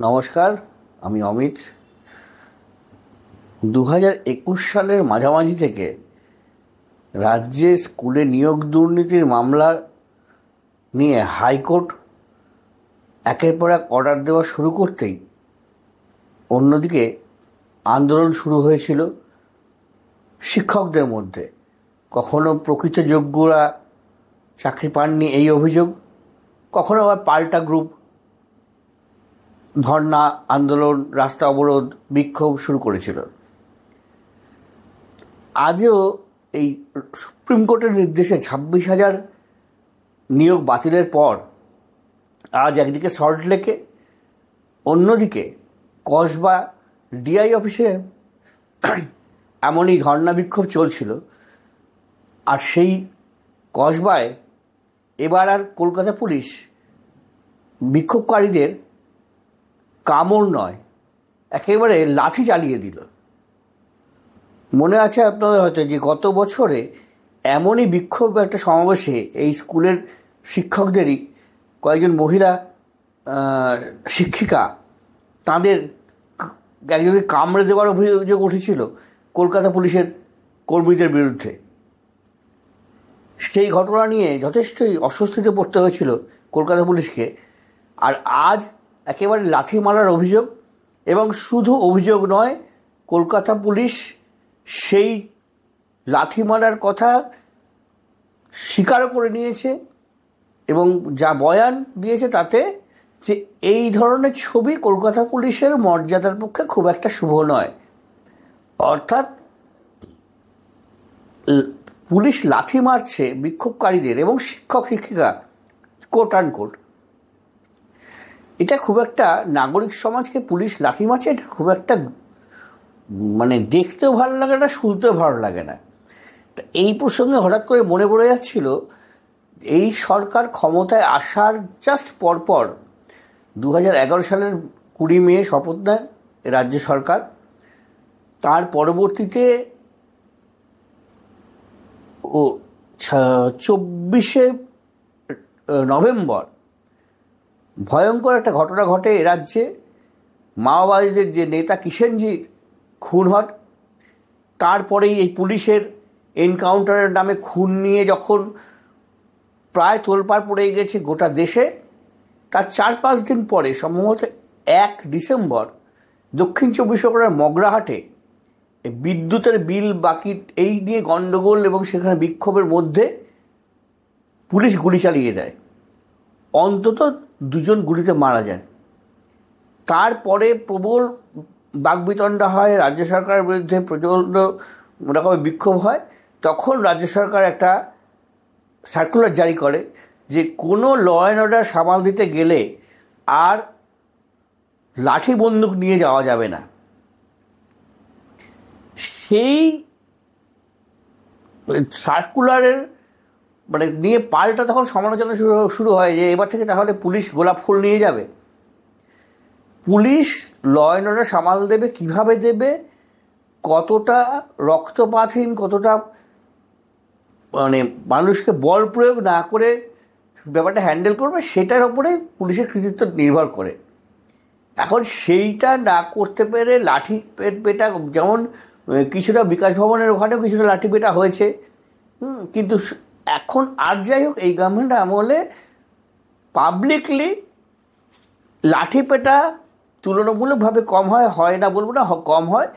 নমস্কার, আমি অমিত। 2021 সালের মাঝামাঝি থেকে রাজ্যে স্কুলে নিয়োগ দুর্নীতির মামলা নিয়ে হাইকোর্ট একের পর এক অর্ডার দেওয়া শুরু করতেই অন্যদিকে আন্দোলন শুরু হয়েছিল শিক্ষকদের মধ্যে। কখনো প্রকৃত যোগ্যরা চাকরি পাননি এই অভিযোগ, কখনো আবার পাল্টা গ্রুপ ধর্না, আন্দোলন, রাস্তা অবরোধ, বিক্ষোভ শুরু করেছিল। আজও এই সুপ্রিম কোর্টের নির্দেশে 26,000 নিয়োগ বাতিলের পর আজ একদিকে সল্টলেকে, অন্যদিকে কসবা ডিআই অফিসে এমনই ধর্না বিক্ষোভ চলছিল। আর সেই কসবায় এবার আর কলকাতা পুলিশ বিক্ষোভকারীদের কামড় নয়, একেবারে লাঠি চালিয়ে দিল। মনে আছে আপনাদের হয়তো যে গত বছরে এমনই বিক্ষোভ একটা সমাবেশে এই স্কুলের শিক্ষকদেরই কয়েকজন মহিলা শিক্ষিকা, তাদের একজনকে কামড়ে দেওয়ার অভিযোগ উঠেছিল কলকাতা পুলিশের কর্মীদের বিরুদ্ধে। সেই ঘটনা নিয়ে যথেষ্টই অস্বস্তিতে পড়তে হয়েছিল কলকাতা পুলিশকে। আর আজ একেবারে লাথি মারার অভিযোগ, এবং শুধু অভিযোগ নয়, কলকাতা পুলিশ সেই লাথি মারার কথা স্বীকারও করে নিয়েছে এবং যা বয়ান দিয়েছে তাতে যে এই ধরনের ছবি কলকাতা পুলিশের মর্যাদার পক্ষে খুব একটা শুভ নয়। অর্থাৎ পুলিশ লাথি মারছে বিক্ষোভকারীদের এবং শিক্ষক শিক্ষিকা, কোট আনকোট। এটা খুব একটা, নাগরিক সমাজকে পুলিশ লাথি মারছে, এটা খুব একটা দেখতেও ভালো লাগে না, শুনতেও ভালো লাগে না। তা এই প্রসঙ্গে হঠাৎ করে মনে পড়ে যাচ্ছিল, এই সরকার ক্ষমতায় আসার জাস্ট পরপর 2011 সালের 20 মে শপথ নেয় রাজ্য সরকার। তার পরবর্তীতে 24শে নভেম্বর ভয়ঙ্কর একটা ঘটনা ঘটে এ রাজ্যে। মাওবাদীদের যে নেতা কিষেনজির খুন হয়। তারপরেই এই পুলিশের এনকাউন্টারের নামে খুন নিয়ে যখন প্রায় তোলপাড় পড়ে গেছে গোটা দেশে, তার 4-5 দিন পরে সম্ভবত 1 ডিসেম্বর দক্ষিণ 24 পরগনার মগরাহাটে বিদ্যুতের বিল বাকি এই নিয়ে গণ্ডগোল এবং সেখানে বিক্ষোভের মধ্যে পুলিশ গুলি চালিয়ে দেয়। অন্তত 2 জন গুলিতে মারা যায়। তারপরে প্রবল বাকবিতণ্ডা হয়, রাজ্য সরকারের বিরুদ্ধে প্রচণ্ড রকমের বিক্ষোভ হয়। তখন রাজ্য সরকার একটা সার্কুলার জারি করে যে কোনো ল অ্যান্ড অর্ডার সামাল দিতে গেলে আর লাঠি বন্দুক নিয়ে যাওয়া যাবে না। সেই সার্কুলারের নিয়ে পাল্টা তখন সমালোচনা শুরু হয় যে এবার থেকে তাহলে পুলিশ গোলাপ ফুল নিয়ে যাবে। পুলিশ ল অ্যান্ড অর্ডার সামাল দেবে, কীভাবে দেবে, কতটা রক্তপাতহীন, কতটা মানুষকে বল প্রয়োগ না করে ব্যাপারটা হ্যান্ডেল করবে, সেটার ওপরে পুলিশের কৃতিত্ব নির্ভর করে। এখন সেইটা না করতে পেরে লাঠি পেটা, যেমন কিছুটা বিকাশ ভবনের ওখানেও কিছুটা লাঠি পেটা হয়েছে। কিন্তু এখন আর যাই হোক, এই গভর্নমেন্ট আমলে পাবলিকলি লাঠি পেটা তুলনামূলকভাবে কম হয় না বলবো না, কম হয়।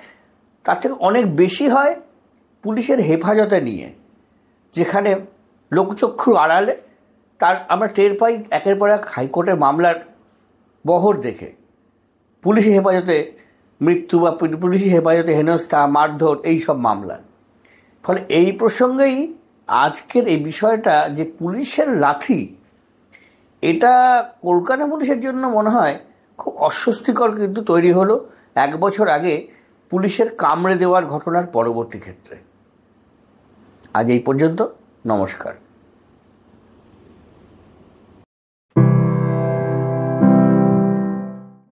তার থেকে অনেক বেশি হয় পুলিশের হেফাজতে নিয়ে, যেখানে লোকচক্ষুর আড়ালে তার আমরা টের পাই একের পর এক হাইকোর্টের মামলার বহর দেখে। পুলিশি হেফাজতে মৃত্যু বা পুলিশি হেফাজতে হেনস্থা, মারধর, এই সব মামলা। ফলে এই প্রসঙ্গেই আজকের এই বিষয়টা যে পুলিশের লাথি, এটা কলকাতা পুলিশের জন্য মনে হয় খুব অস্বস্তিকর কিন্তু তৈরি হলো 1 বছর আগে পুলিশের কামড়ে দেওয়ার ঘটনার পরবর্তী ক্ষেত্রে। আজ এই পর্যন্ত, নমস্কার।